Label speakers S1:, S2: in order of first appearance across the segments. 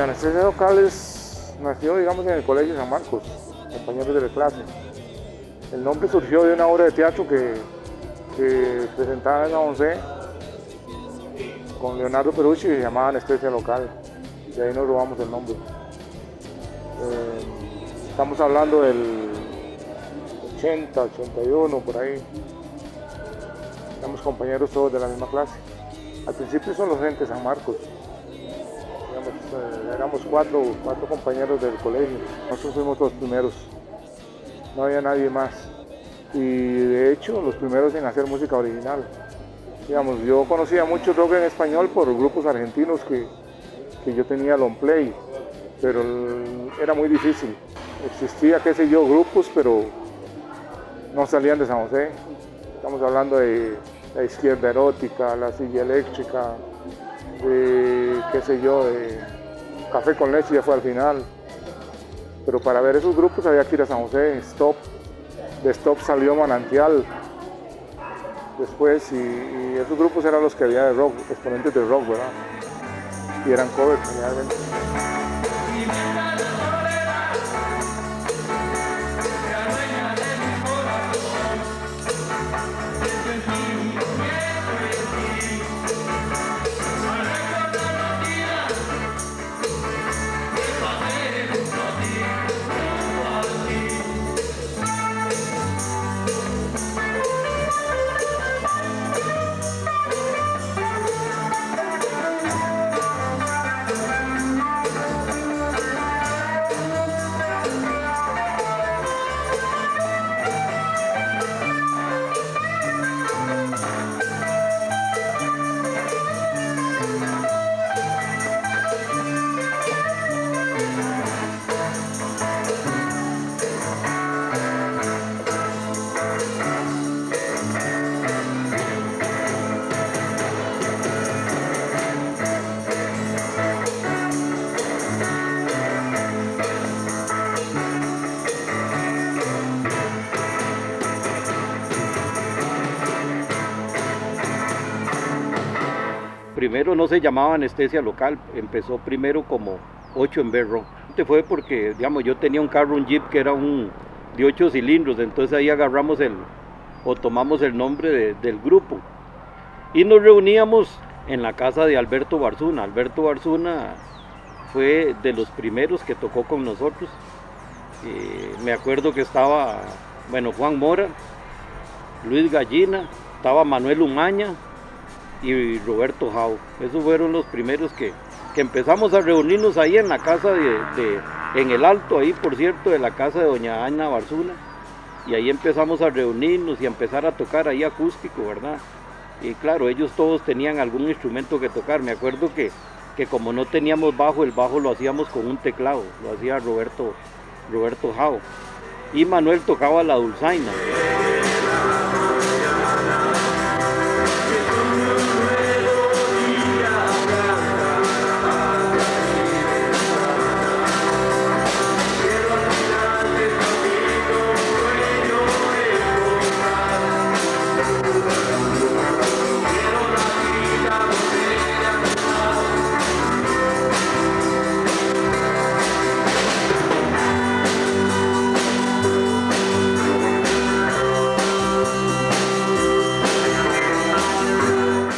S1: Anestesia Local nació, digamos, en el Colegio San Marcos, compañeros de la clase. El nombre surgió de una obra de teatro que presentaba en la ONCE con Leonardo Perucci, que se llamaba Anestesia Local. De ahí nos robamos el nombre. Estamos hablando del 80, 81, por ahí. Éramos compañeros todos de la misma clase. Al principio son los gente de San Marcos. Éramos cuatro compañeros del colegio. Nosotros fuimos los primeros. No había nadie más. Y de hecho, los primeros en hacer música original. Digamos, yo conocía mucho rock en español por grupos argentinos que yo tenía long play, pero era muy difícil. Existía, qué sé yo, grupos, pero no salían de San José. Estamos hablando de La Izquierda Erótica, La Silla Eléctrica, de, qué sé yo, de Café con Leche, ya fue al final. Pero para ver esos grupos había que ir a San José. Stop. De Stop salió Manantial después, y esos grupos eran los que había de rock, exponentes de rock, ¿verdad? Y eran covers generalmente.
S2: Primero no se llamaba Anestesia Local, empezó primero como 8 en Berro. Fue porque, digamos, yo tenía un carro, un Jeep que era de 8 cilindros, entonces ahí agarramos tomamos el nombre del grupo. Y nos reuníamos en la casa de Alberto Barzuna. Alberto Barzuna fue de los primeros que tocó con nosotros. Me acuerdo que estaba, Juan Mora, Luis Gallina, estaba Manuel Umaña y Roberto Jau. Esos fueron los primeros que empezamos a reunirnos ahí en la casa en el Alto, ahí por cierto, de la casa de doña Ana Barzuna, y ahí empezamos a reunirnos y a empezar a tocar ahí acústico, ¿verdad? Y claro, ellos todos tenían algún instrumento que tocar. Me acuerdo que como no teníamos bajo, el bajo lo hacíamos con un teclado, lo hacía Roberto Jau, y Manuel tocaba la dulzaina.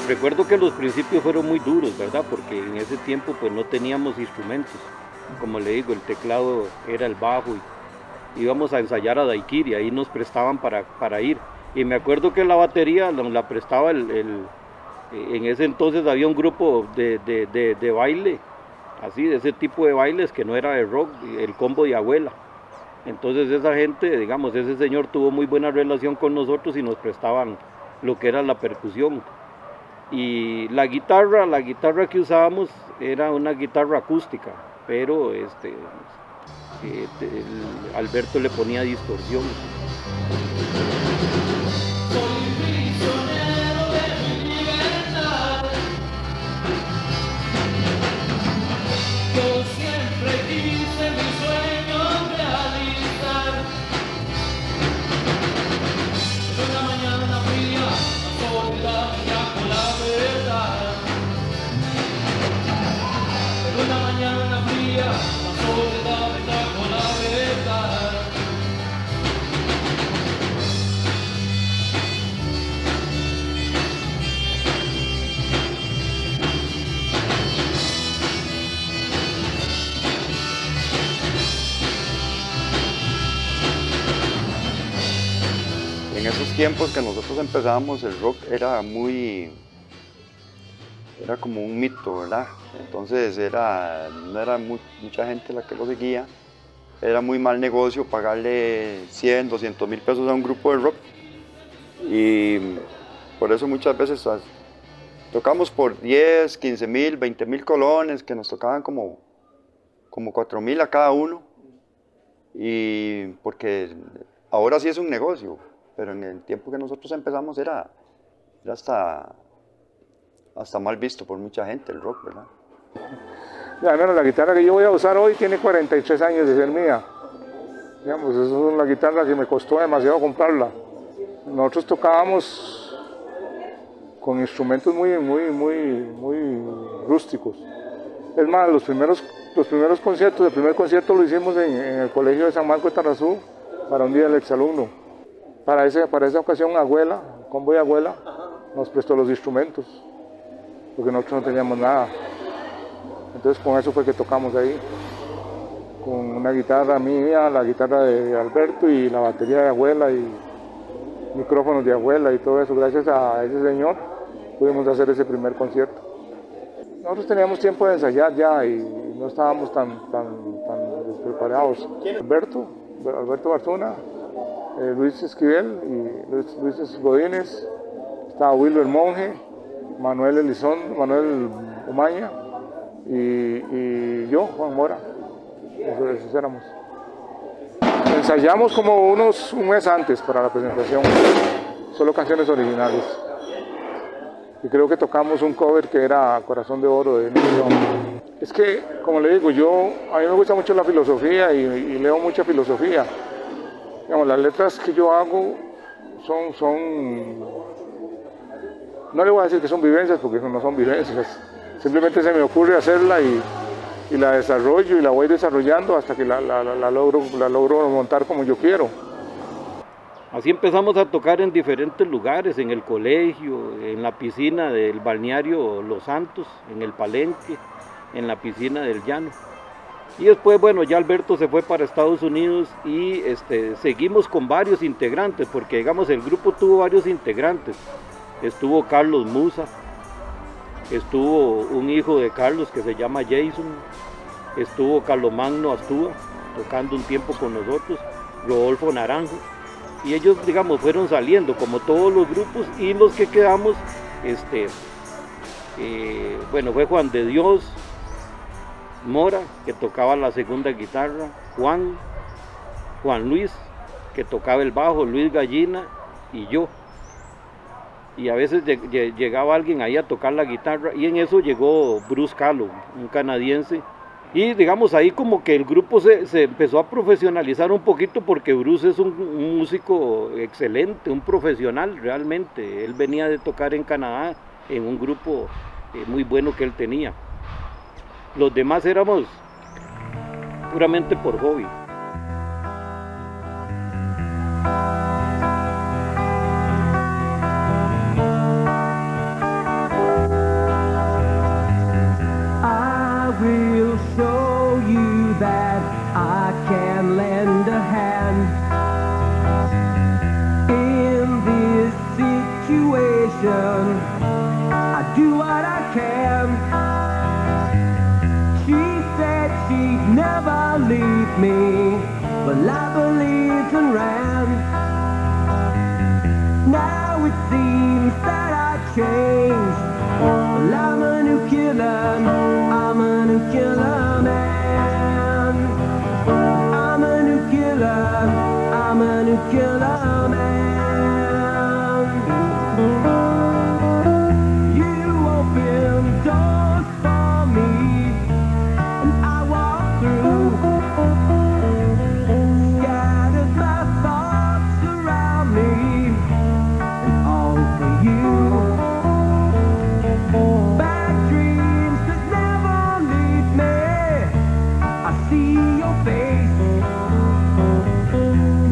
S2: Recuerdo que los principios fueron muy duros, ¿verdad? Porque en ese tiempo pues no teníamos instrumentos. Como le digo, el teclado era el bajo y íbamos a ensayar a Daiquiri, ahí nos prestaban para ir. Y me acuerdo que la batería la prestaba en ese entonces había un grupo de baile, así, de ese tipo de bailes que no era de rock, el Combo de Abuela. Entonces esa gente, digamos, ese señor tuvo muy buena relación con nosotros y nos prestaban lo que era la percusión. Y la guitarra que usábamos era una guitarra acústica, pero Alberto le ponía distorsión.
S3: Una mañana fría tiempos que nosotros empezábamos, el rock era como un mito, ¿verdad? Entonces no era mucha gente la que lo seguía, era muy mal negocio pagarle 100, 200 mil pesos a un grupo de rock, y por eso muchas veces tocamos por 10, 15 mil, 20 mil colones, que nos tocaban como 4 mil a cada uno, y porque ahora sí es un negocio, pero en el tiempo que nosotros empezamos era hasta mal visto por mucha gente el rock, ¿verdad?
S1: Al menos la guitarra que yo voy a usar hoy tiene 43 años de ser mía. Digamos, es una guitarra que me costó demasiado comprarla. Nosotros tocábamos con instrumentos muy rústicos. Es más, los primeros conciertos, el primer concierto lo hicimos en el colegio de San Marco de Tarrazú, para un día del exalumno. Para esa ocasión, Abuela, Convoy Abuela, nos prestó los instrumentos, porque nosotros no teníamos nada. Entonces con eso fue que tocamos ahí, con una guitarra mía, la guitarra de Alberto y la batería de Abuela y micrófonos de Abuela y todo eso. Gracias a ese señor pudimos hacer ese primer concierto. Nosotros teníamos tiempo de ensayar ya y no estábamos tan despreparados. Alberto Barzuna, Luis Esquivel y Luis Godínez, estaba Wilber Monge, Manuel Elizondo, Manuel Umaña y yo, Juan Mora. Esos éramos. Ensayamos como un mes antes para la presentación, solo canciones originales. Y creo que tocamos un cover que era Corazón de Oro de Neil Young. Es que, como le digo, a mí me gusta mucho la filosofía y leo mucha filosofía. Digamos, las letras que yo hago son... No le voy a decir que son vivencias, porque no son vivencias. Simplemente se me ocurre hacerla y la desarrollo y la voy desarrollando hasta que la logro montar como yo quiero.
S2: Así empezamos a tocar en diferentes lugares, en el colegio, en la piscina del balneario Los Santos, en el Palenque, en la piscina del Llano. Y después, bueno, ya Alberto se fue para Estados Unidos y seguimos con varios integrantes, porque digamos el grupo tuvo varios integrantes. Estuvo Carlos Musa, estuvo un hijo de Carlos que se llama Jason, estuvo Carlomagno Astúa tocando un tiempo con nosotros, Rodolfo Naranjo, y ellos, digamos, fueron saliendo como todos los grupos, y los que quedamos, bueno, fue Juan de Dios Mora, que tocaba la segunda guitarra, Juan Luis, que tocaba el bajo, Luis Gallina y yo. Y a veces llegaba alguien ahí a tocar la guitarra, y en eso llegó Bruce Callow, un canadiense. Y digamos ahí como que el grupo se empezó a profesionalizar un poquito, porque Bruce es un músico excelente, un profesional realmente. Él venía de tocar en Canadá en un grupo muy bueno que él tenía. Los demás éramos puramente por hobby.
S4: Will show you that I can lend a hand in this situation. I do what I can. She said she'd never leave me, but I believed and ran. Now it seems that I changed. Well, I'm a new killer. I'm a new killer man. I'm a new killer. I'm a new killer man. You open doors for me, and I walk through. Scattered my thoughts around me, and all for you. Bad dreams that never leave me. I see your face.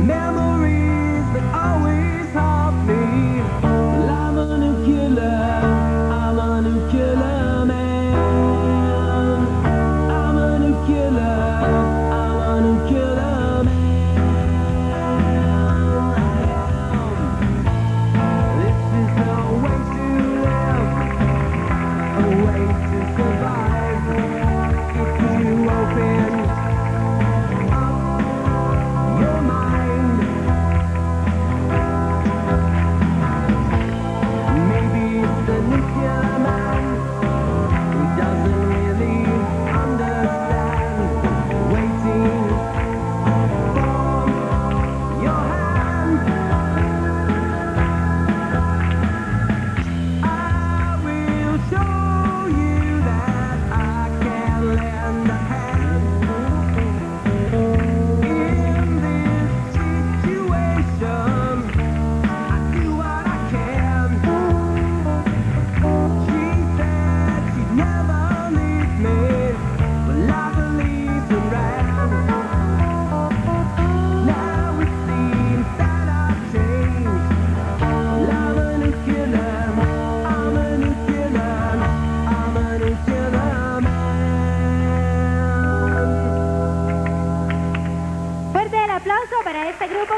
S4: Memories that always haunt me. Well, I'm a new killer. I'm a new killer man. I'm a new killer. I'm a new killer man.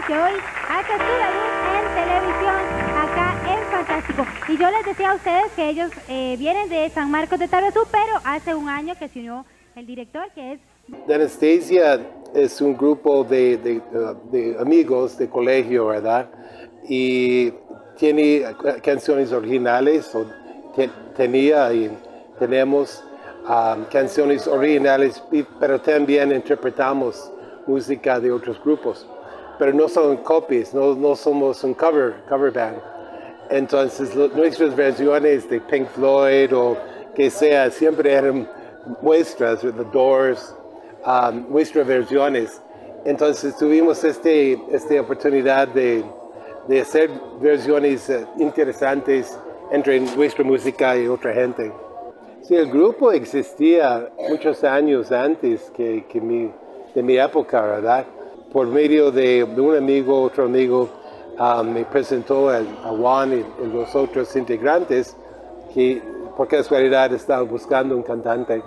S5: que hoy hace su debut en televisión acá en Fantástico. Y yo les decía a ustedes que ellos vienen de San Marcos de Tarazú, pero hace un año que se unió el director, que es...
S6: De Anestesia es un grupo de amigos de colegio, ¿verdad? Y tiene canciones originales, tenía y tenemos canciones originales, pero también interpretamos música de otros grupos. Pero no son copias, no somos un cover band. Entonces nuestras versiones de Pink Floyd o que sea, siempre eran muestras, The Doors, nuestras versiones. Entonces tuvimos esta oportunidad de hacer versiones interesantes entre nuestra música y otra gente. Sí, el grupo existía muchos años antes de mi época, ¿verdad? Por medio de un amigo, otro amigo, me presentó a Juan y los otros integrantes que por casualidad estaban buscando un cantante.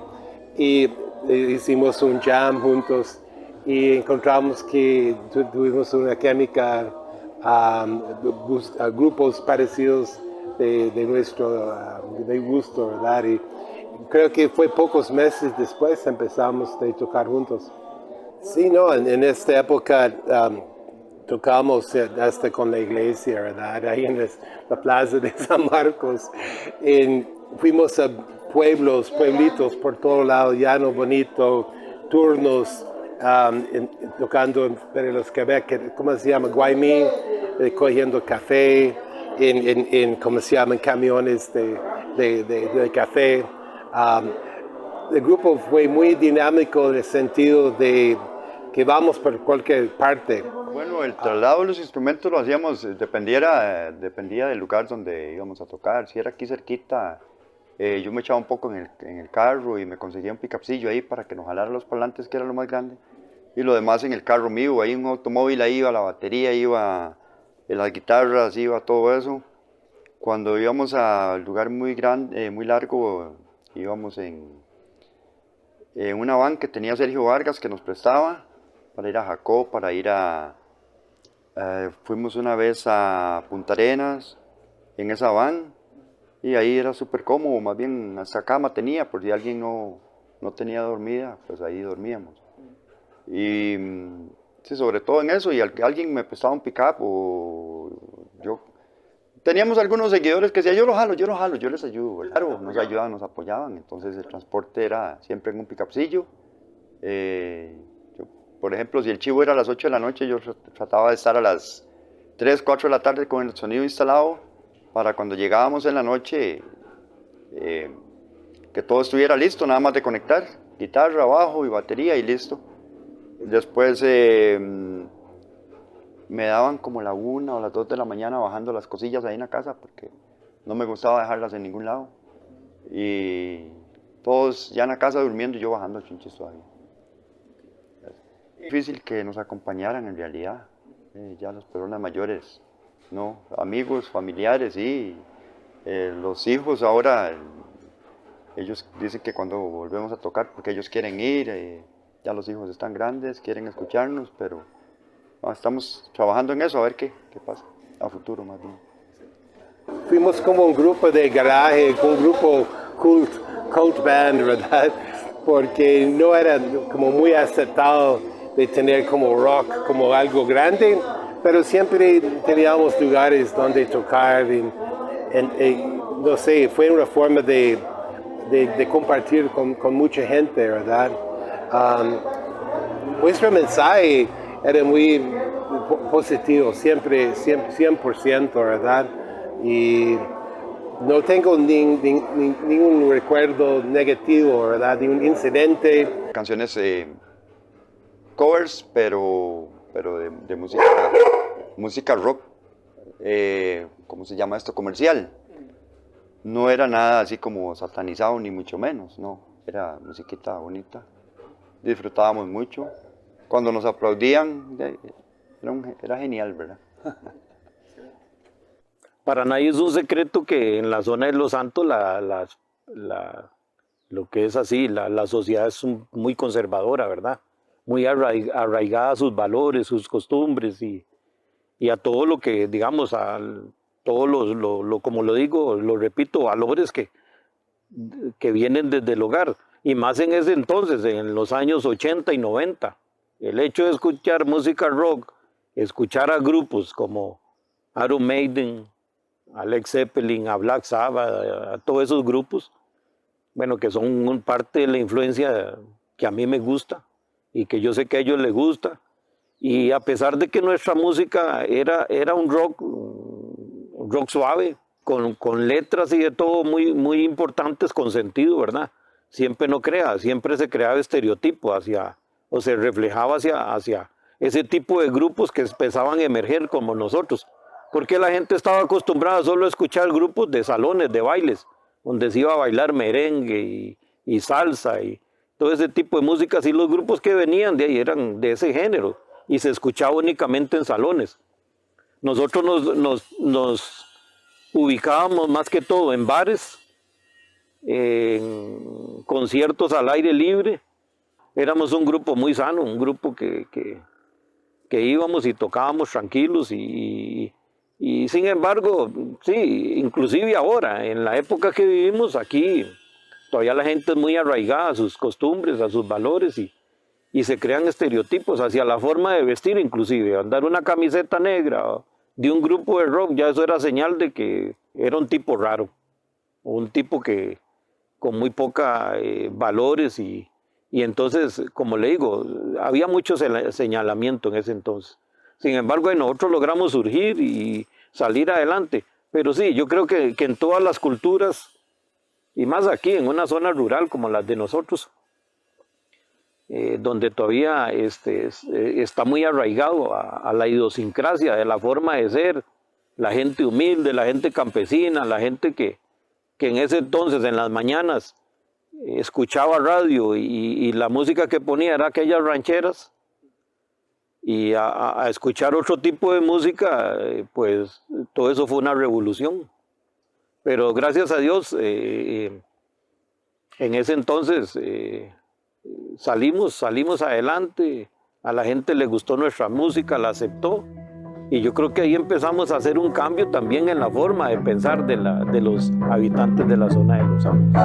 S6: Y hicimos un jam juntos y encontramos que tuvimos una química, grupos parecidos de nuestro de gusto, ¿verdad? Y creo que fue pocos meses después empezamos a tocar juntos. Sí, no, en esta época tocamos hasta con la iglesia, ¿verdad? Ahí en la plaza de San Marcos. Fuimos a pueblitos por todo lado, llano bonito, turnos, tocando en los Quebec, ¿cómo se llama? Guaymí, cogiendo café, ¿cómo se llaman? Camiones de café. El grupo fue muy dinámico en el sentido de que vamos por cualquier parte.
S3: Bueno, el traslado de los instrumentos lo hacíamos, dependía del lugar donde íbamos a tocar. Si era aquí cerquita, yo me echaba un poco en el carro y me conseguía un picapcillo ahí para que nos jalara los parlantes, que era lo más grande. Y lo demás en el carro mío, ahí un automóvil, ahí iba la batería, iba las guitarras, iba todo eso. Cuando íbamos a un lugar muy grande, muy largo, íbamos en una van que tenía Sergio Vargas que nos prestaba para ir a Jacó, para ir fuimos una vez a Punta Arenas en esa van y ahí era súper cómodo, más bien hasta cama tenía, por si alguien no tenía dormida, pues ahí dormíamos. Y sí, sobre todo en eso, y alguien me prestaba un pick-up o yo... Teníamos algunos seguidores que decían, yo lo jalo, yo les ayudo. Claro, nos ayudaban, nos apoyaban, entonces el transporte era siempre en un picapcillo. Por ejemplo, si el chivo era a las 8 de la noche, yo trataba de estar a las 3, 4 de la tarde con el sonido instalado para cuando llegábamos en la noche, que todo estuviera listo, nada más de conectar, guitarra, bajo y batería y listo. Después me daban como la 1 o las 2 de la mañana bajando las cosillas ahí en la casa porque no me gustaba dejarlas en ningún lado. Y todos ya en la casa durmiendo y yo bajando chunches todavía. Es difícil que nos acompañaran en realidad, ya las personas mayores, no, amigos, familiares, sí. Los hijos ahora, ellos dicen que cuando volvemos a tocar, porque ellos quieren ir, ya los hijos están grandes, quieren escucharnos, pero estamos trabajando en eso, a ver qué pasa, a futuro más bien.
S6: Fuimos como un grupo de garaje, un grupo cult band, ¿verdad? Porque no era como muy aceptado de tener como rock, como algo grande, pero siempre teníamos lugares donde tocar, no sé, fue una forma de compartir con mucha gente, ¿verdad? Nuestro mensaje era muy positivo, siempre 100%, ¿verdad? Y no tengo ningún recuerdo negativo, ¿verdad? Ningún incidente.
S3: Canciones covers, pero de música rock, ¿cómo se llama esto? Comercial. No era nada así como satanizado, ni mucho menos, no. Era musiquita bonita, disfrutábamos mucho. Cuando nos aplaudían, era genial, ¿verdad?
S7: Para nadie es un secreto que en la zona de Los Santos lo que es así, la sociedad es muy conservadora, ¿verdad? Muy arraigada a sus valores, sus costumbres y y a todo lo que, digamos, a todos como lo digo, lo repito, valores que vienen desde el hogar, y más en ese entonces, en los años 80 y 90. El hecho de escuchar música rock, escuchar a grupos como Iron Maiden, a Led Zeppelin, a Black Sabbath, a todos esos grupos, bueno, que son parte de la influencia que a mí me gusta y que yo sé que a ellos les gusta. Y a pesar de que nuestra música era un rock suave, con letras y de todo muy importantes, con sentido, ¿verdad? Siempre se creaba estereotipo o se reflejaba hacia ese tipo de grupos que empezaban a emerger como nosotros. Porque la gente estaba acostumbrada solo a escuchar grupos de salones, de bailes, donde se iba a bailar merengue y salsa y todo ese tipo de música. Y los grupos que venían de ahí eran de ese género y se escuchaba únicamente en salones. Nosotros nos ubicábamos más que todo en bares, en conciertos al aire libre. Éramos un grupo muy sano, un grupo que íbamos y tocábamos tranquilos y sin embargo, sí, inclusive ahora, en la época que vivimos aquí, todavía la gente es muy arraigada a sus costumbres, a sus valores y se crean estereotipos hacia la forma de vestir, inclusive. Andar una camiseta negra de un grupo de rock, ya eso era señal de que era un tipo raro, o un tipo que con muy poca valores y entonces, como le digo, había mucho señalamiento en ese entonces. Sin embargo, nosotros logramos surgir y salir adelante. Pero sí, yo creo que en todas las culturas, y más aquí en una zona rural como la de nosotros, donde todavía está muy arraigado a la idiosincrasia de la forma de ser, la gente humilde, la gente campesina, la gente que en ese entonces, en las mañanas, escuchaba radio y la música que ponía era aquellas rancheras, y a escuchar otro tipo de música, pues todo eso fue una revolución. Pero gracias a Dios, en ese entonces salimos adelante, a la gente le gustó nuestra música, la aceptó, y yo creo que ahí empezamos a hacer un cambio también en la forma de pensar de los habitantes de la zona de Los Santos.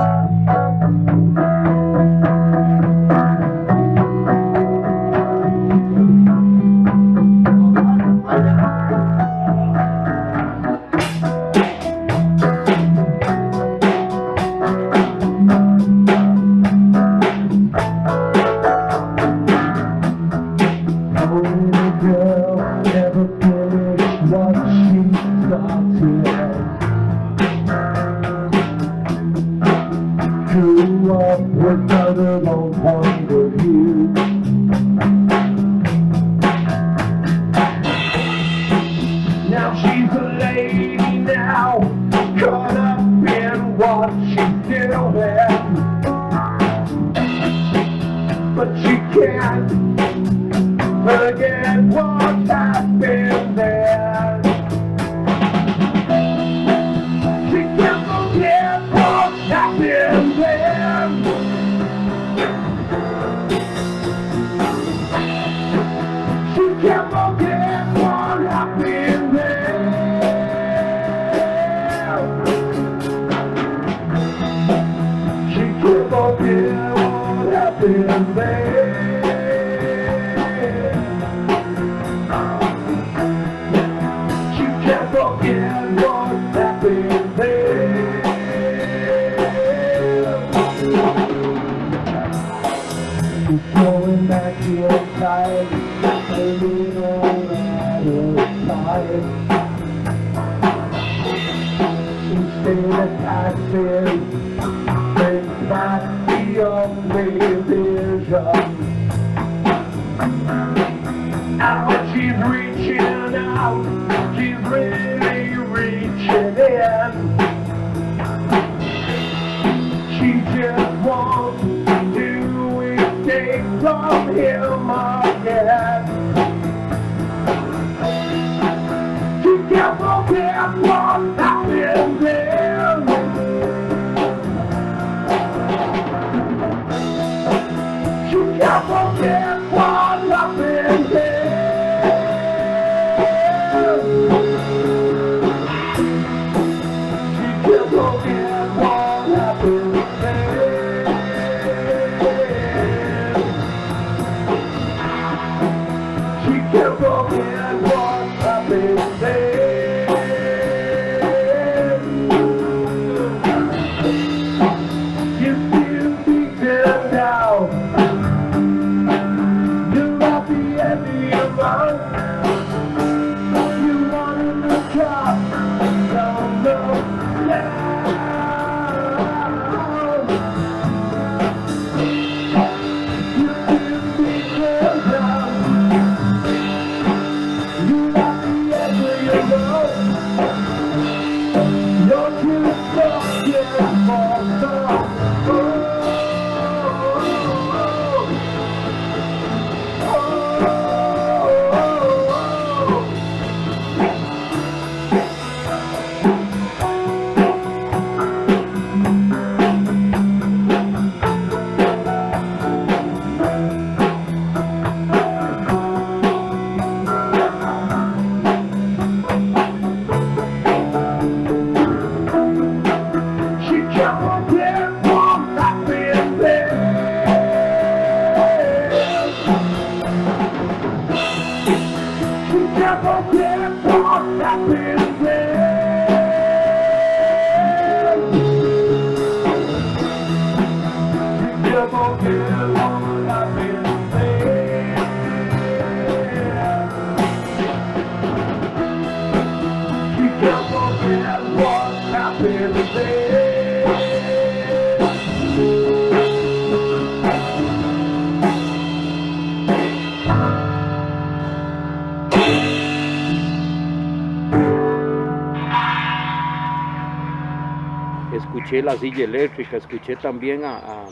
S2: Escuché La Silla Eléctrica, escuché también a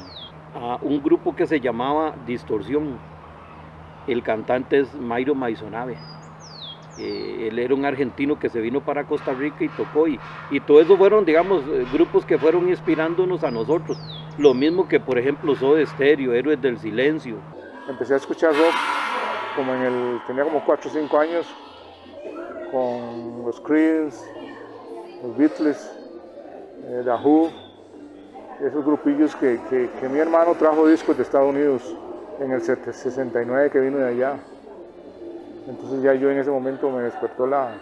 S2: un grupo que se llamaba Distorsión. El cantante es Mayro Maisonave. Él era un argentino que se vino para Costa Rica y tocó, y todo eso fueron, digamos, grupos que fueron inspirándonos a nosotros. Lo mismo que, por ejemplo, Soda Stereo, Héroes del Silencio.
S1: Empecé a escuchar rock tenía como 4 o 5 años, con los Creedence, los Beatles, The Who, esos grupillos que mi hermano trajo discos de Estados Unidos en el 69 que vino de allá. Entonces ya yo en ese momento me despertó la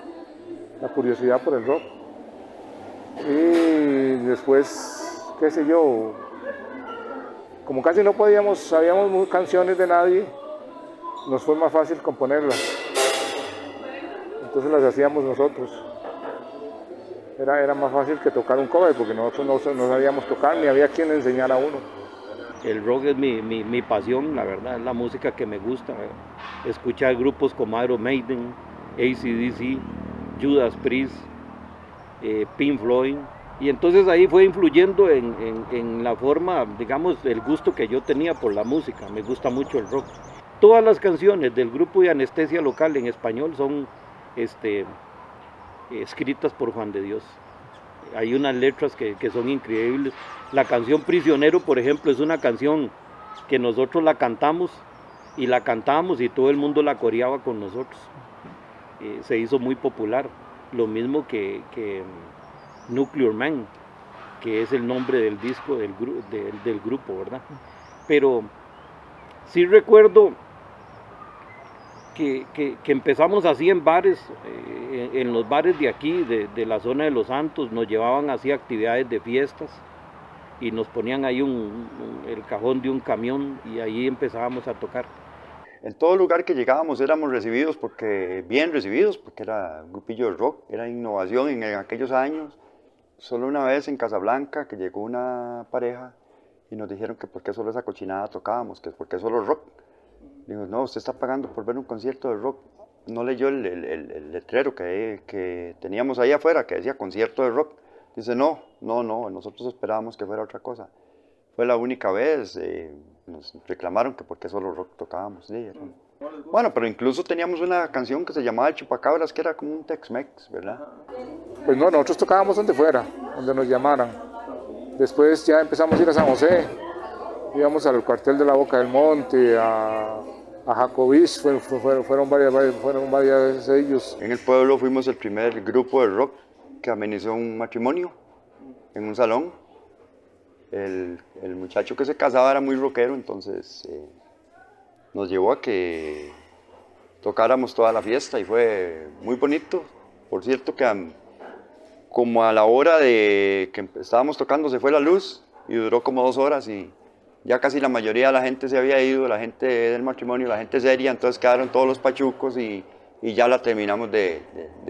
S1: curiosidad por el rock. Y después, qué sé yo, como casi no sabíamos canciones de nadie, nos fue más fácil componerlas. Entonces las hacíamos nosotros. Era más fácil que tocar un cover, porque nosotros no sabíamos tocar, ni había quien le enseñara a uno.
S2: El rock es mi pasión, la verdad, es la música que me gusta. Escuchar grupos como Iron Maiden, AC/DC, Judas Priest, Pink Floyd. Y entonces ahí fue influyendo en la forma, digamos, el gusto que yo tenía por la música. Me gusta mucho el rock. Todas las canciones del grupo de Anestesia Local en español son escritas por Juan de Dios. Hay unas letras que son increíbles. La canción Prisionero, por ejemplo, es una canción que nosotros la cantamos y todo el mundo la coreaba con nosotros. Se hizo muy popular. Lo mismo que Nuclear Man, que es el nombre del disco del grupo, ¿verdad? Pero sí recuerdo que empezamos así en bares, en los bares de aquí, de la zona de Los Santos, nos llevaban así actividades de fiestas y nos ponían ahí el cajón de un camión y ahí empezábamos a tocar.
S3: En todo lugar que llegábamos éramos bien recibidos, porque era un grupillo de rock, era innovación en aquellos años. Solo una vez en Casablanca que llegó una pareja y nos dijeron que por qué solo esa cochinada tocábamos, que por qué solo rock. Digo, no, usted está pagando por ver un concierto de rock. No leyó el letrero que teníamos ahí afuera que decía concierto de rock. Dice, no, nosotros esperábamos que fuera otra cosa. Fue la única vez, nos reclamaron que por qué solo rock tocábamos. Sí, bueno, pero incluso teníamos una canción que se llamaba El Chupacabras, que era como un Tex-Mex, ¿verdad?
S1: Pues no, nosotros tocábamos donde fuera, donde nos llamaran. Después ya empezamos a ir a San José, íbamos al cuartel de la Boca del Monte, a Jacobís, fueron varias veces ellos.
S3: En el pueblo fuimos el primer grupo de rock que amenizó un matrimonio en un salón. El muchacho que se casaba era muy rockero, entonces nos llevó a que tocáramos toda la fiesta y fue muy bonito. Por cierto que como a la hora de que estábamos tocando se fue la luz y duró como 2 horas y ya casi la mayoría de la gente se había ido, la gente del matrimonio, la gente seria, entonces quedaron todos los pachucos y ya la terminamos de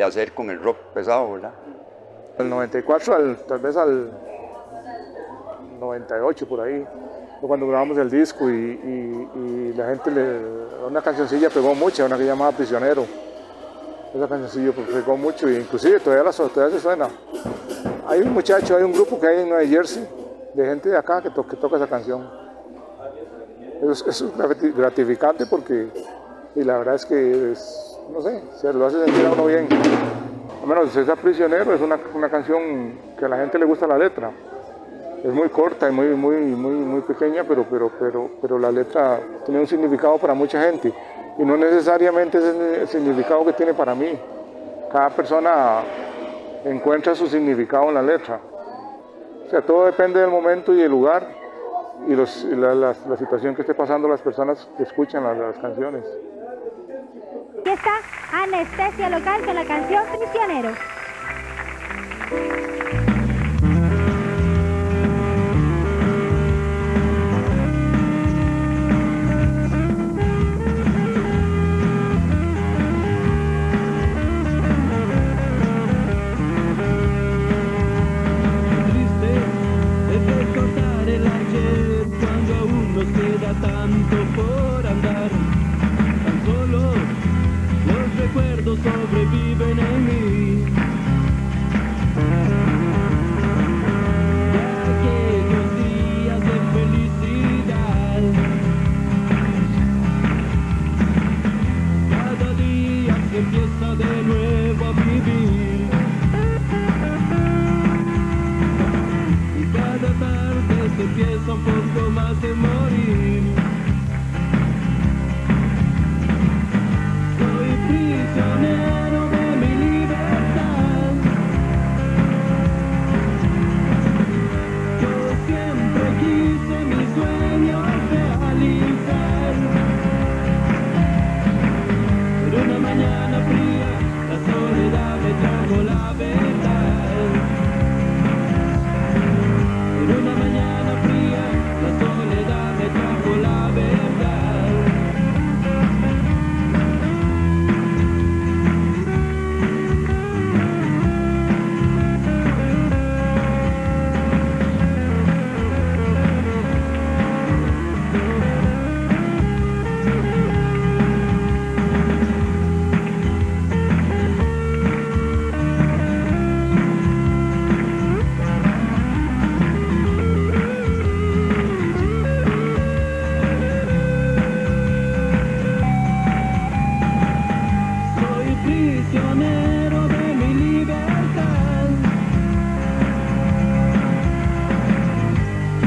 S3: hacer con el rock pesado, ¿verdad?
S1: El 94, tal vez al 98 por ahí, fue cuando grabamos el disco y la gente, una cancioncilla pegó mucho, una que llamaba Prisionero. Esa cancioncilla pegó mucho e inclusive todavía se suena. Hay un grupo que hay en Nueva Jersey de gente de acá que toca esa canción. Eso es gratificante porque y la verdad es que no sé, se lo hace sentir a uno bien. Al menos esa Prisionero es una canción que a la gente le gusta la letra. Es muy corta y muy pequeña, pero la letra tiene un significado para mucha gente y no necesariamente es el significado que tiene para mí. Cada persona encuentra su significado en la letra. O sea, todo depende del momento y el lugar y la situación que esté pasando las personas que escuchan las canciones.
S5: Aquí está Anestesia Local con la canción Prisionero.
S4: tanto por andar. Tan solo los recuerdos sobreviven en mí. De aquellos días de felicidad. Cada día que empieza de nuevo a vivir. Y cada tarde se empieza un poco más de morir. Soy prisionero de mi libertad. Yo siempre quise mis sueños realizar. Pero una mañana fría, la soledad me trajo la verdad. Pero una mañana fría, la soledad me trajo la verdad. Soy prisionero de mi libertad.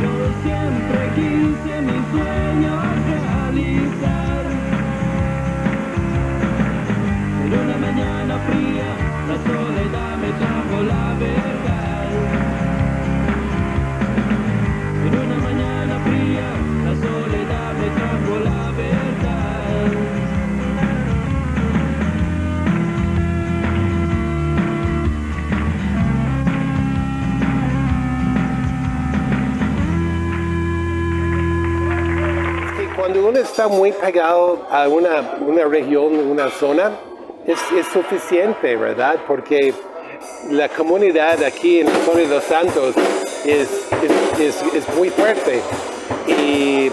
S4: Yo siempre quise mis sueños realizar. Pero una mañana fría, la soledad me trajo la verdad. Pero una mañana fría, la soledad me trajo la verdad.
S6: Que cuando uno está muy pegado a una región, una zona, es suficiente, ¿verdad? Porque la comunidad aquí en la zona de Los Santos es muy fuerte. Y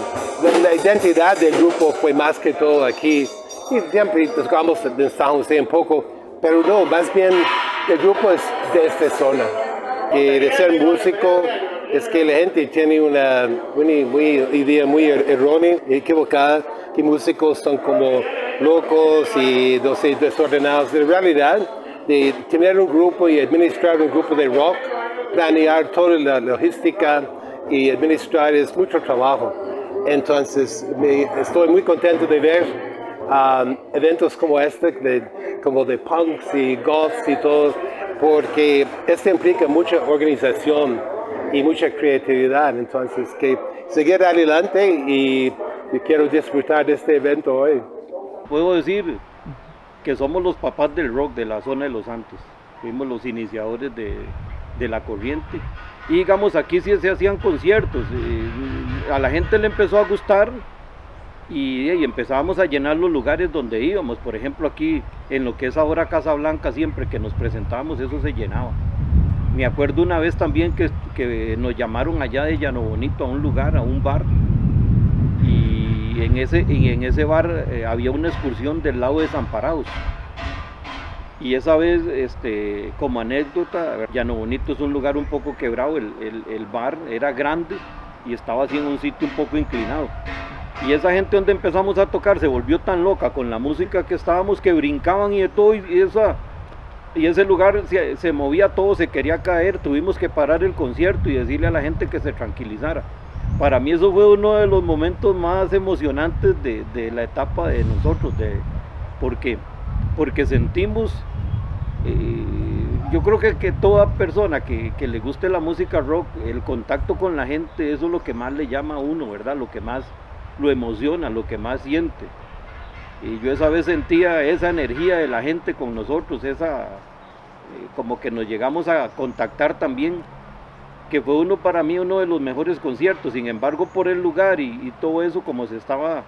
S6: la identidad del grupo fue más que todo aquí. Y siempre tocamos en San José un poco, pero no, más bien el grupo es de esta zona. Y de ser músico, es que la gente tiene una idea muy errónea, equivocada, que músicos son como locos y no sé, desordenados. En realidad, de tener un grupo y administrar un grupo de rock, planear toda la logística y administrar es mucho trabajo. Entonces, estoy muy contento de ver eventos como este, como de punks y goths y todo, porque esto implica mucha organización y mucha creatividad. Entonces, que seguir adelante y quiero disfrutar de este evento hoy.
S2: Puedo decir que somos los papás del rock de la zona de Los Santos. Fuimos los iniciadores de la corriente. Y digamos, aquí sí se hacían conciertos. A la gente le empezó a gustar y empezábamos a llenar los lugares donde íbamos. Por ejemplo, aquí en lo que es ahora Casa Blanca, siempre que nos presentábamos, eso se llenaba. Me acuerdo una vez también que nos llamaron allá de Llano Bonito a un lugar, a un bar. Y en ese bar había una excursión del lado de Desamparados. Y esa vez, como anécdota, Llano Bonito es un lugar un poco quebrado, el bar era grande y estaba así en un sitio un poco inclinado. Y esa gente donde empezamos a tocar se volvió tan loca con la música que estábamos, que brincaban y de todo, y ese lugar se movía todo, se quería caer. Tuvimos que parar el concierto y decirle a la gente que se tranquilizara. Para mí eso fue uno de los momentos más emocionantes de la etapa de nosotros, porque sentimos, yo creo que toda persona que le guste la música rock, el contacto con la gente, eso es lo que más le llama a uno, ¿verdad? Lo que más lo emociona, lo que más siente. Y yo esa vez sentía esa energía de la gente con nosotros, como que nos llegamos a contactar también, que fue para mí uno de los mejores conciertos. Sin embargo, por el lugar y todo eso, como se estaba,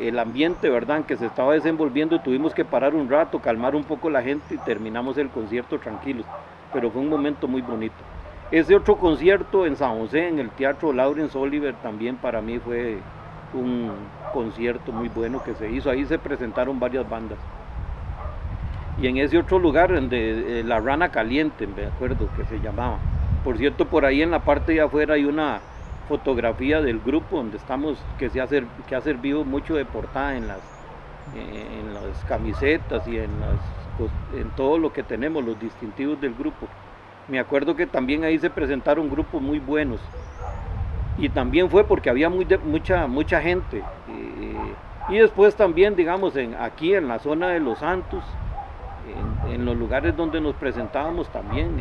S2: el ambiente, ¿verdad?, en que se estaba desenvolviendo, tuvimos que parar un rato, calmar un poco la gente y terminamos el concierto tranquilos, pero fue un momento muy bonito. Ese otro concierto en San José, en el Teatro Laurence Olivier, también para mí fue un concierto muy bueno que se hizo. Ahí se presentaron varias bandas. Y en ese otro lugar, donde La Rana Caliente, me acuerdo que se llamaba. Por cierto, por ahí en la parte de afuera hay una fotografía del grupo donde estamos, que ha servido mucho de portada en las camisetas y en todo lo que tenemos, los distintivos del grupo. Me acuerdo que también ahí se presentaron grupos muy buenos. Y también fue porque había mucha gente. Y después también, digamos, aquí en la zona de Los Santos, en los lugares donde nos presentábamos también,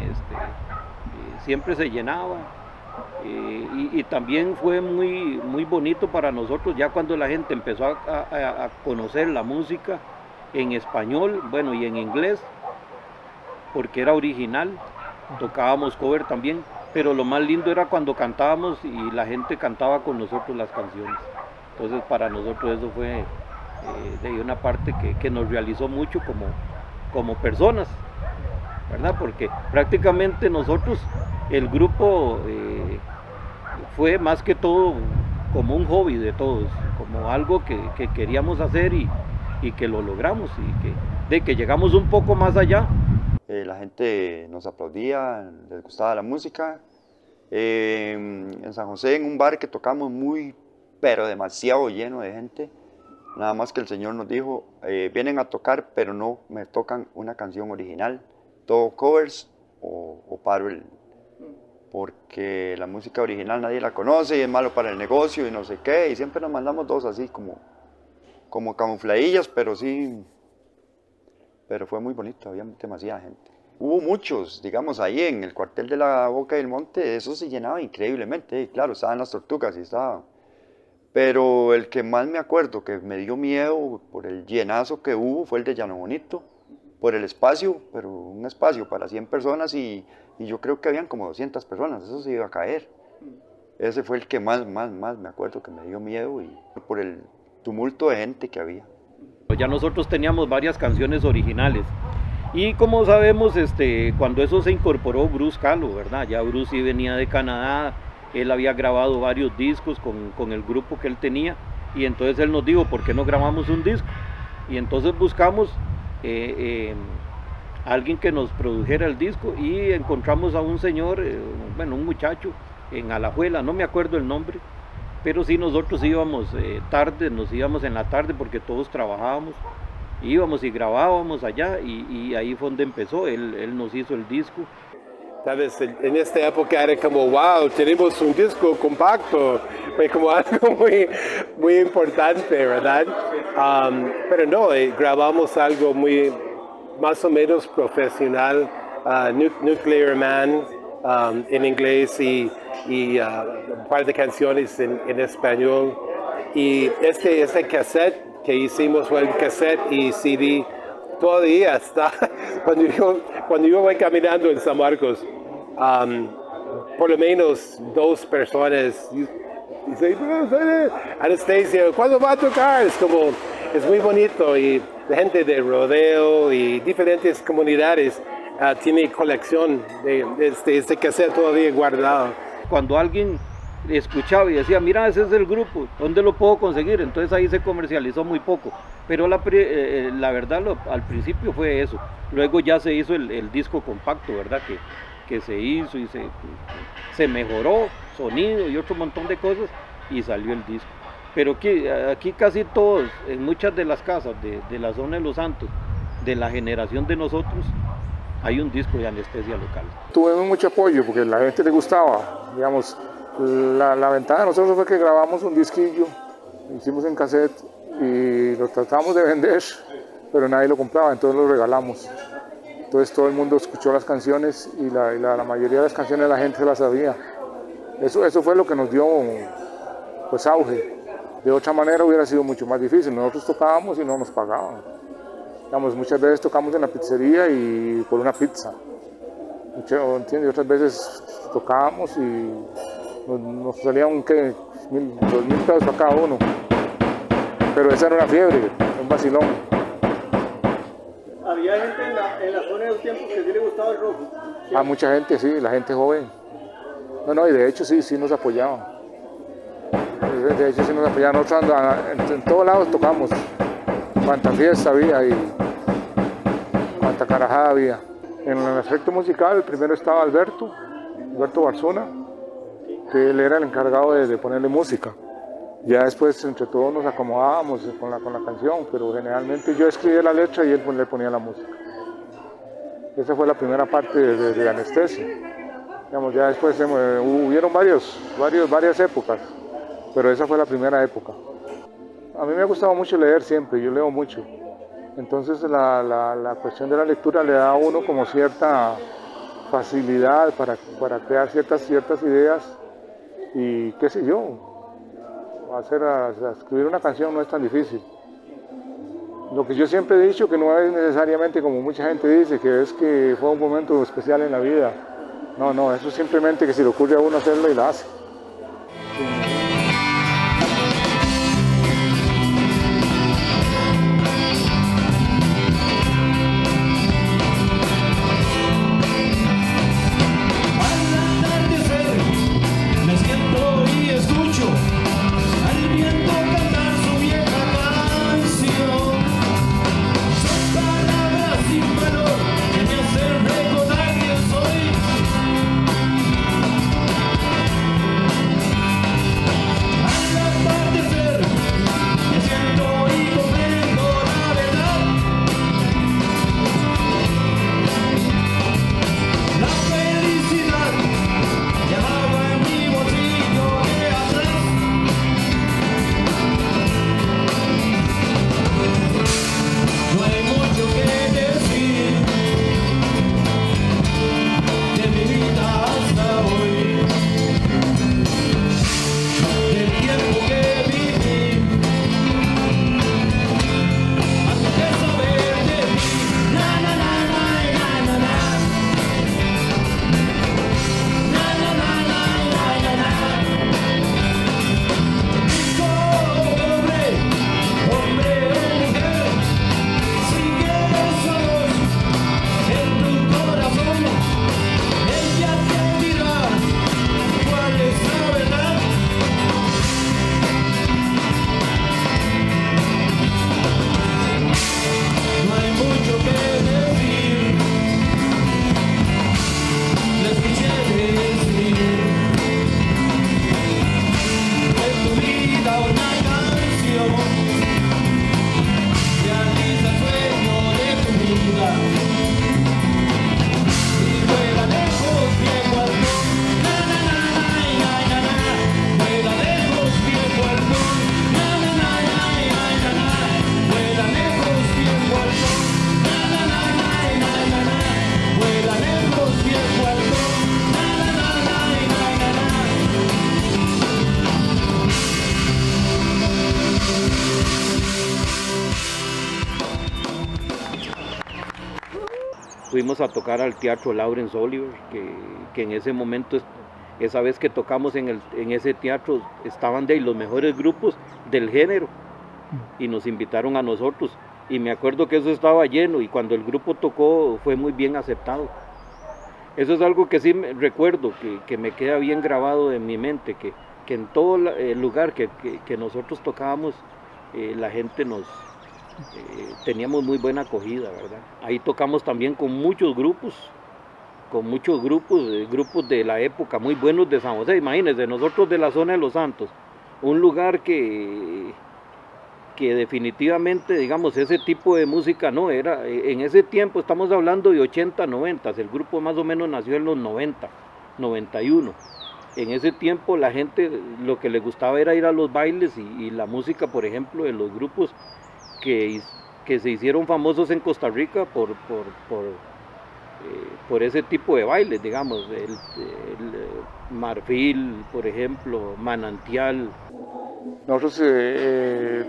S2: siempre se llenaba. Y también fue muy bonito para nosotros ya cuando la gente empezó a conocer la música en español, bueno, y en inglés, porque era original. Tocábamos cover también, pero lo más lindo era cuando cantábamos y la gente cantaba con nosotros las canciones. Entonces para nosotros eso fue de una parte que nos realizó mucho como personas, ¿verdad? Porque prácticamente nosotros, el grupo fue más que todo como un hobby de todos, como algo que queríamos hacer y que lo logramos y de que llegamos un poco más allá.
S3: La gente nos aplaudía, les gustaba la música. En San José, en un bar que tocamos pero demasiado lleno de gente. Nada más que el Señor nos dijo, vienen a tocar, pero no me tocan una canción original, todo covers o paro porque la música original nadie la conoce y es malo para el negocio y no sé qué, y siempre nos mandamos dos así como camufladillas, pero sí, pero fue muy bonito, había demasiada gente. Hubo muchos, digamos, ahí en el cuartel de la Boca del Monte, eso se llenaba increíblemente, y claro, estaban las Tortugas y estaba. Pero el que más me acuerdo que me dio miedo por el llenazo que hubo fue el de Llano Bonito, por el espacio, pero un espacio para 100 personas y yo creo que habían como 200 personas, eso se iba a caer. Ese fue el que más me acuerdo que me dio miedo y por el tumulto de gente que había.
S2: Ya nosotros teníamos varias canciones originales y como sabemos, cuando eso se incorporó Bruce Calo, ¿verdad? Ya Bruce sí venía de Canadá, él había grabado varios discos con el grupo que él tenía y entonces él nos dijo, ¿por qué no grabamos un disco? Y entonces buscamos alguien que nos produjera el disco y encontramos a un señor, un muchacho en Alajuela, no me acuerdo el nombre, pero sí nosotros íbamos tarde, nos íbamos en la tarde porque todos trabajábamos, íbamos y grabábamos allá y ahí fue donde empezó, él nos hizo el disco.
S6: Tal vez en esta época era como, wow, tenemos un disco compacto, fue como algo muy importante, ¿verdad? Pero no, grabamos algo más o menos profesional, Nuclear Man en inglés y un par de canciones en español. Y este cassette que hicimos fue el cassette y CD, todavía está. Cuando yo voy caminando en San Marcos, por lo menos 2 personas dicen, Anastasia, ¿cuándo va a tocar? Es muy bonito y la gente de rodeo y diferentes comunidades tiene colección de este cassette todavía guardado.
S2: Cuando alguien escuchaba y decía, mira, ese es el grupo, ¿dónde lo puedo conseguir? Entonces ahí se comercializó muy poco, pero la verdad al principio fue eso. Luego ya se hizo el disco compacto, ¿verdad? Que se hizo y se mejoró sonido y otro montón de cosas y salió el disco. Pero aquí casi todos, en muchas de las casas de la zona de Los Santos, de la generación de nosotros, hay un disco de Anestesia Local.
S1: Tuvimos mucho apoyo porque a la gente le gustaba, digamos, la ventaja de nosotros fue que grabamos un disquillo, lo hicimos en cassette y lo tratamos de vender, pero nadie lo compraba, entonces lo regalamos. Entonces todo el mundo escuchó las canciones y la mayoría de las canciones la gente se las sabía. Eso fue lo que nos dio pues auge. De otra manera hubiera sido mucho más difícil, nosotros tocábamos y no nos pagaban. Digamos, muchas veces tocamos en la pizzería y por una pizza. Otras veces tocábamos y nos salían, ¿qué? 2.000 pesos para cada uno. Pero esa era una fiebre, un vacilón.
S8: ¿Había gente en la zona de los tiempos que sí le gustaba el rock?
S1: A mucha gente, sí, la gente joven. No, y de hecho sí nos apoyaban. de hecho sí nos apoyaban. Nosotros en todos lados tocamos, cuánta fiesta había y cuánta carajada había. En el aspecto musical, primero estaba Alberto Barzuna, que él era el encargado de ponerle música. Ya después entre todos nos acomodábamos con la canción, pero generalmente yo escribía la letra y él le ponía la música. Esa fue la primera parte de Anestesia. Digamos, ya después hubieron varias épocas, pero esa fue la primera época. A mí me ha gustado mucho leer siempre, yo leo mucho. Entonces la cuestión de la lectura le da a uno como cierta facilidad para crear ciertas ideas y qué sé yo, escribir una canción no es tan difícil. Lo que yo siempre he dicho, que no es necesariamente como mucha gente dice, que es que fue un momento especial en la vida. No, eso es simplemente que se le ocurre a uno hacerlo y lo hace.
S2: Fuimos a tocar al Teatro Laurence Olivier, que en ese momento, esa vez que tocamos en ese teatro, estaban de ahí los mejores grupos del género y nos invitaron a nosotros. Y me acuerdo que eso estaba lleno y cuando el grupo tocó fue muy bien aceptado. Eso es algo que sí recuerdo, que me queda bien grabado en mi mente, que en todo el lugar que nosotros tocábamos, la gente teníamos muy buena acogida, ¿verdad? Ahí tocamos también con muchos grupos de la época, muy buenos de San José. Imagínense, nosotros de la zona de Los Santos, un lugar que definitivamente, digamos, ese tipo de música no era, en ese tiempo, estamos hablando de 80, 90, el grupo más o menos nació en los 90, 91. En ese tiempo la gente lo que le gustaba era ir a los bailes y la música, por ejemplo, de los grupos que se hicieron famosos en Costa Rica por ese tipo de bailes, digamos, el Marfil, por ejemplo, Manantial.
S1: Nosotros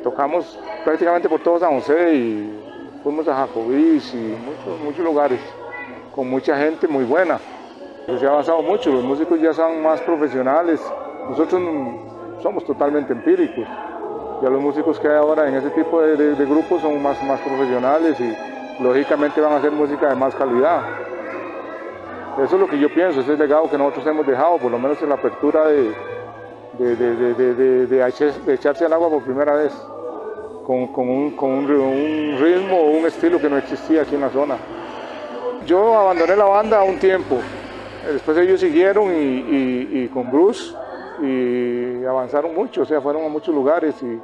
S1: tocamos prácticamente por todo San José y fuimos a Jacobís y muchos lugares, con mucha gente muy buena. Se ha avanzado mucho, los músicos ya son más profesionales, nosotros somos totalmente empíricos. Ya los músicos que hay ahora en ese tipo de grupos son más profesionales y lógicamente van a hacer música de más calidad. Eso es lo que yo pienso, ese es el legado que nosotros hemos dejado, por lo menos en la apertura de de echarse al agua por primera vez, con un ritmo o un estilo que no existía aquí en la zona. Yo abandoné la banda un tiempo, después ellos siguieron y con Bruce y avanzaron mucho, o sea, fueron a muchos lugares y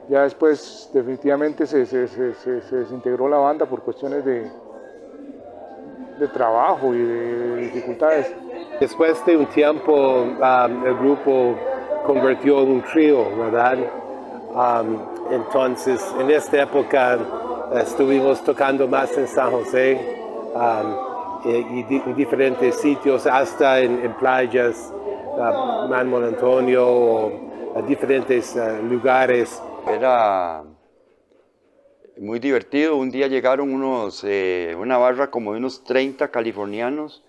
S1: ya después definitivamente se desintegró la banda por cuestiones de trabajo y de dificultades.
S6: Después de un tiempo el grupo convirtió en un trío, ¿verdad? Entonces en esta época estuvimos tocando más en San José y en diferentes sitios, hasta en playas, Manuel Antonio, o diferentes lugares.
S3: Era muy divertido. Un día llegaron una barra como de unos 30 californianos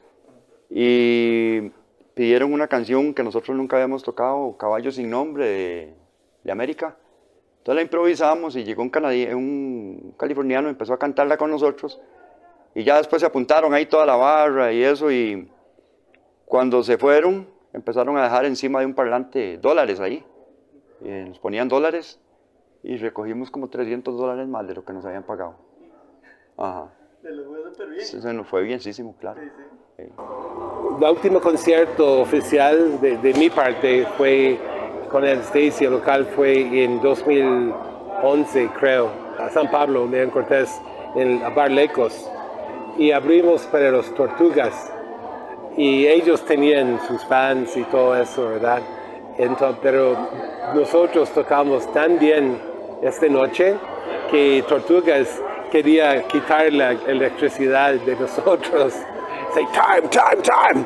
S3: y pidieron una canción que nosotros nunca habíamos tocado, Caballo sin Nombre, de América. Entonces la improvisamos y llegó un californiano, empezó a cantarla con nosotros y ya después se apuntaron ahí toda la barra y eso, y cuando se fueron empezaron a dejar encima de un parlante dólares ahí, nos ponían dólares y recogimos como $300 más de lo que nos habían pagado. Ajá.
S8: ¿Se les fue súper bien?
S3: Se nos fue bienísimo, claro.
S8: Sí, sí.
S6: El último concierto oficial de mi parte fue con Anastasia Local, fue en 2011, creo, a San Pablo, León Cortés, en el Bar Lecos, y abrimos para los Tortugas, y ellos tenían sus fans y todo eso, ¿verdad? Entonces, pero nosotros tocamos tan bien esta noche que Tortugas quería quitar la electricidad de nosotros. Say, time, time, time.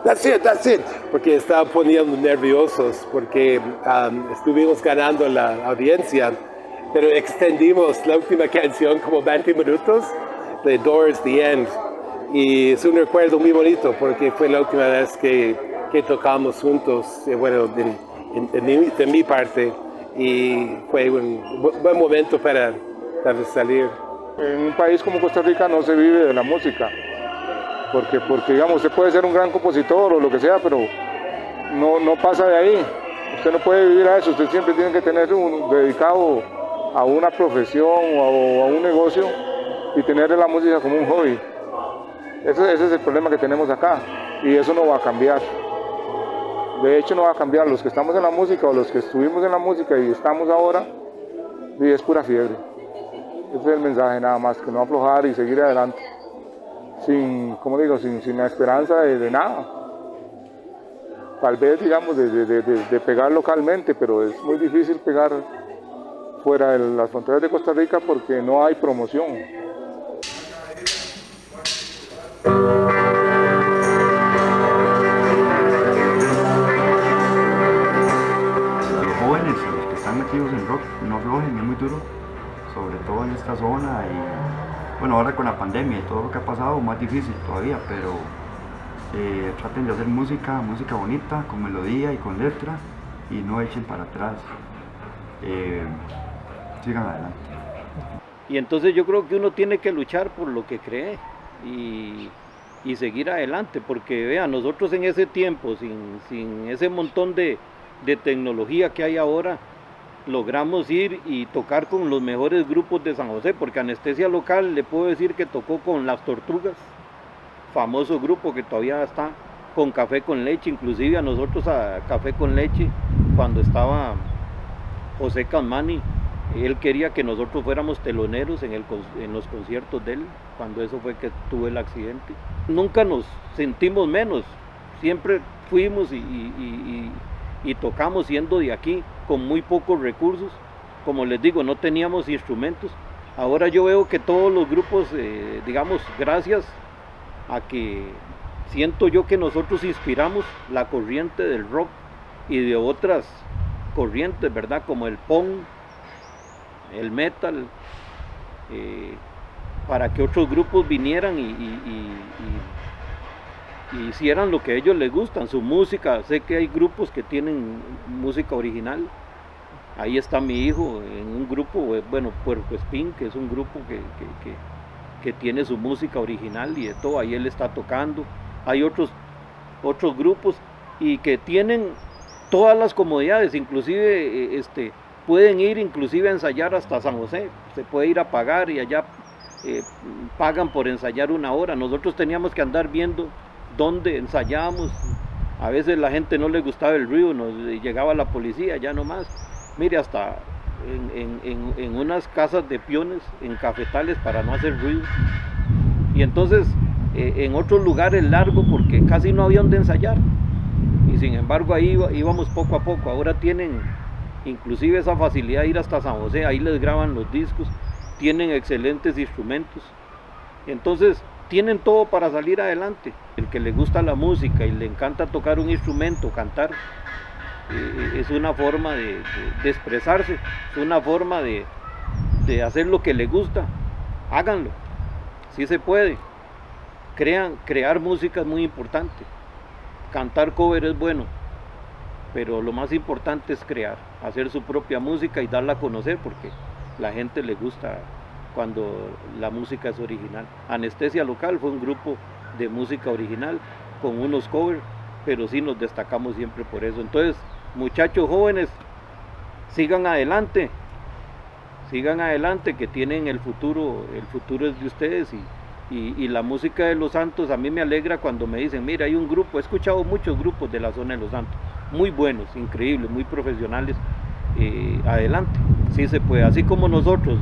S6: That's it. Porque estaban poniendo nerviosos, porque estuvimos ganando la audiencia, pero extendimos la última canción como 20 minutos, The Doors, The End. Y es un recuerdo muy bonito, porque fue la última vez que tocamos juntos, bueno, de mi parte, y fue un buen momento para salir.
S1: En un país como Costa Rica no se vive de la música, porque digamos, usted puede ser un gran compositor o lo que sea, pero no pasa de ahí. Usted no puede vivir a eso, usted siempre tiene que tener dedicado a una profesión o a un negocio y tener la música como un hobby. Ese es el problema que tenemos acá y eso no va a cambiar. De hecho no va a cambiar. Los que estamos en la música o los que estuvimos en la música y estamos ahora, y es pura fiebre. Ese es el mensaje nada más, que no aflojar y seguir adelante. Sin la esperanza de nada. Tal vez, digamos, de pegar localmente, pero es muy difícil pegar fuera de las fronteras de Costa Rica porque no hay promoción.
S3: A los jóvenes, a los que están metidos en rock, no aflojen, es muy duro, sobre todo en esta zona y bueno, ahora con la pandemia y todo lo que ha pasado, más difícil todavía, pero traten de hacer música bonita, con melodía y con letra, y no echen para atrás, sigan adelante.
S2: Y entonces yo creo que uno tiene que luchar por lo que cree y seguir adelante, porque vean, nosotros en ese tiempo, sin ese montón de tecnología que hay ahora, logramos ir y tocar con los mejores grupos de San José, porque Anestesia Local le puedo decir que tocó con Las Tortugas, famoso grupo que todavía está, con Café con Leche, inclusive a nosotros a Café con Leche, cuando estaba José Camani, él quería que nosotros fuéramos teloneros en los conciertos de él, cuando eso fue que tuvo el accidente. Nunca nos sentimos menos, siempre fuimos y tocamos siendo de aquí, con muy pocos recursos. Como les digo, no teníamos instrumentos. Ahora yo veo que todos los grupos, digamos, gracias a que siento yo que nosotros inspiramos la corriente del rock y de otras corrientes, ¿verdad? Como el punk, el metal, para que otros grupos vinieran y hicieran lo que a ellos les gustan, su música. Sé que hay grupos que tienen música original. Ahí está mi hijo en un grupo, bueno, Puerco Espín, que es un grupo que tiene su música original y de todo, ahí él está tocando. Hay otros grupos y que tienen todas las comodidades, inclusive pueden ir inclusive a ensayar hasta San José, se puede ir a pagar y allá pagan por ensayar 1 hora. Nosotros teníamos que andar viendo dónde ensayábamos, a veces la gente no le gustaba el ruido, nos llegaba la policía, ya no más. Mire, hasta en unas casas de peones, en cafetales para no hacer ruido. Y entonces en otros lugares largo porque casi no había donde ensayar. Y sin embargo ahí íbamos poco a poco. Ahora tienen inclusive esa facilidad de ir hasta San José, ahí les graban los discos, tienen excelentes instrumentos. Entonces tienen todo para salir adelante. El que le gusta la música y le encanta tocar un instrumento, cantar, es una forma de expresarse, es una forma de hacer lo que le gusta. Háganlo, sí se puede. Crear música es muy importante. Cantar cover es bueno, pero lo más importante es crear, hacer su propia música y darla a conocer, porque la gente le gusta cuando la música es original. Anestesia Local fue un grupo de música original con unos covers, pero sí nos destacamos siempre por eso. Entonces, muchachos jóvenes, sigan adelante que tienen el futuro es de ustedes. Y la música de Los Santos a mí me alegra cuando me dicen, mira, hay un grupo, he escuchado muchos grupos de la zona de Los Santos, muy buenos, increíbles, muy profesionales. Adelante, sí se puede, así como nosotros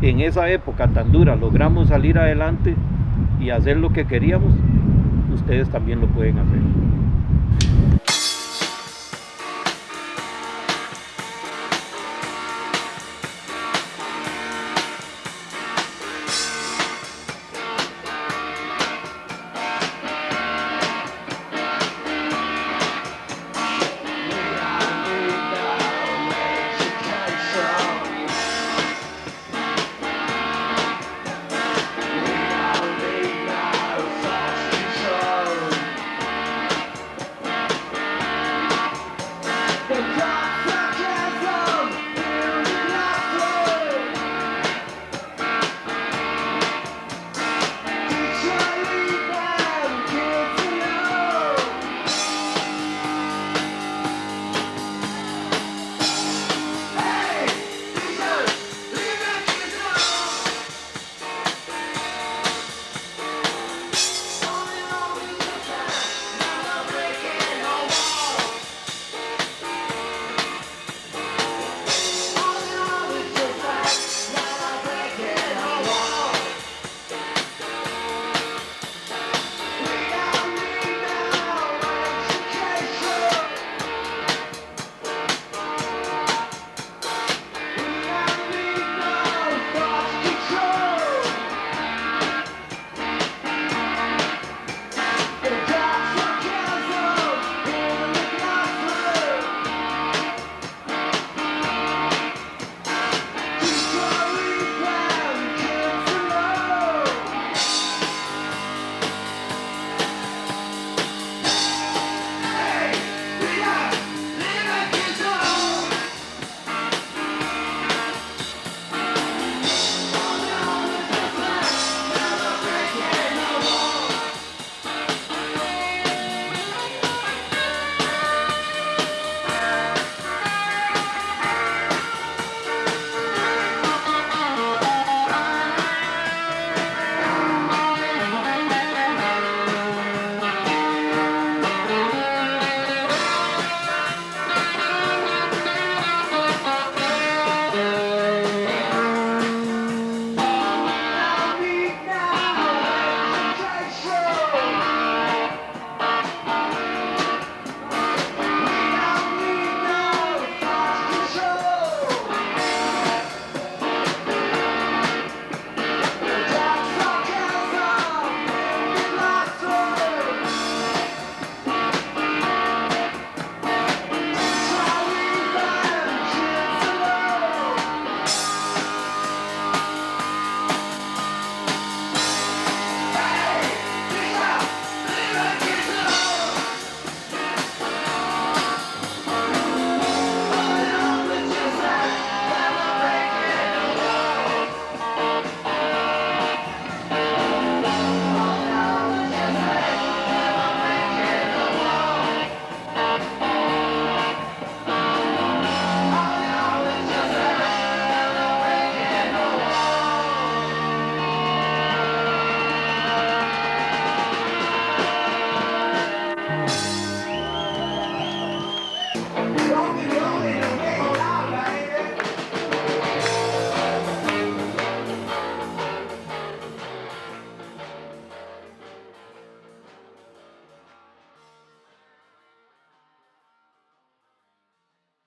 S2: en esa época tan dura logramos salir adelante y hacer lo que queríamos, ustedes también lo pueden hacer.